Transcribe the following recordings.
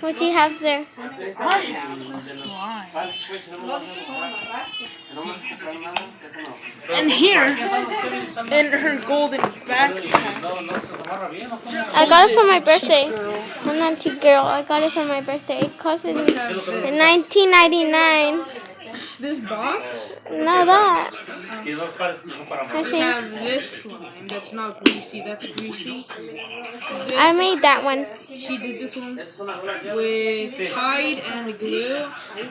What do you have there? I have slime. And here, in her golden backpack. I got it for my birthday. I'm not too girl. I got it for my birthday. It cost in $19.99. This box? No, that. We have this slime that's not greasy. That's greasy. I made that one. She did this one with Tide and glue.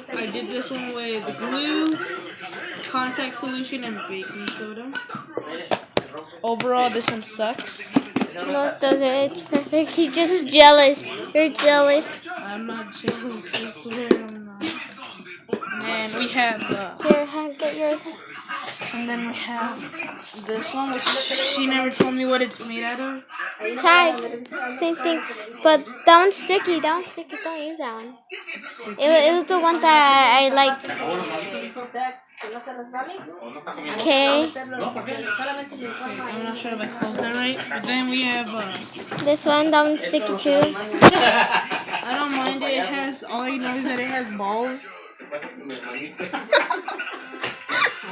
I did this one with glue, contact solution, and baking soda. Overall, this one sucks. No, it doesn't. It's perfect. You're just jealous. You're jealous. I'm not jealous. I swear I'm not. And we have Get yours. and then we have this one, which she never told me what it's made out of. Tide. Same thing. But that one's sticky. That one's sticky. Don't use that one. It was the one that I liked. Okay. I'm not sure if I closed that right. But then we have This one, that one's sticky too. I don't mind it. It has, all I know is that it has balls.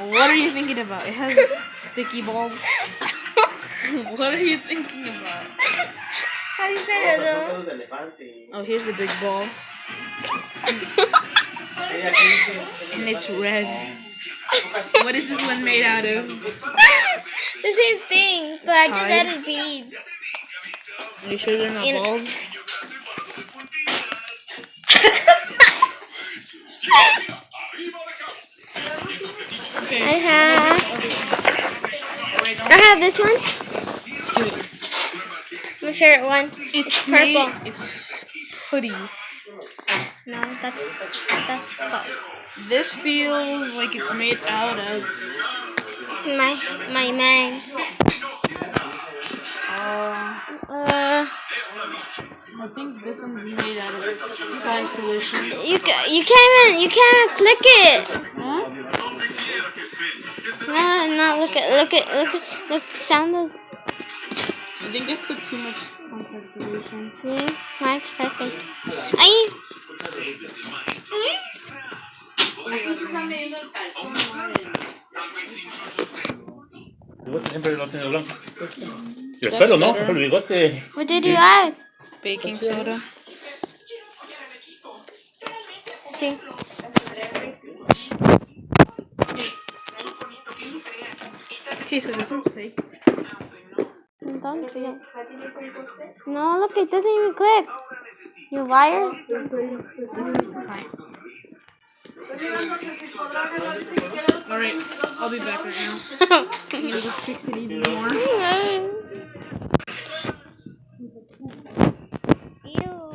What are you thinking about? It has sticky balls. What are you thinking about? How do you say that though? Oh, here's the big ball. And it's red. What is this one made out of? The same thing, but I just Tide. added beads. Are you sure they're not balls? Okay. I have this one. My favorite one. It's purple. It's hoodie. No, that's false. This feels like it's made out of My man. I think this one's made out of slime solution. You can't even click it. Huh? No, look, sound of. I think I put too much contact solution. See? Mine's perfect. Ay. Siempre lo tiene blanco. Y el pelo, ¿no? El bigote. What did you add? Baking soda. See. Okay, so this one's fake. No, look, it doesn't even click. You liar. Alright, I'll be back right now. I'm gonna just fix it even more. Ew.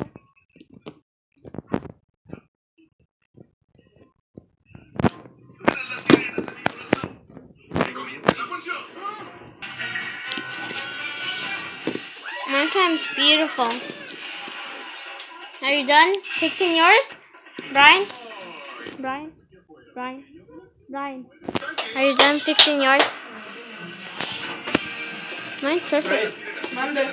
My slime's beautiful. Are you done fixing yours? Brian? Are you done fixing yours? Mine's perfect. Manda.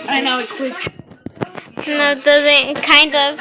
I know it clicks. No, it doesn't. Kind of.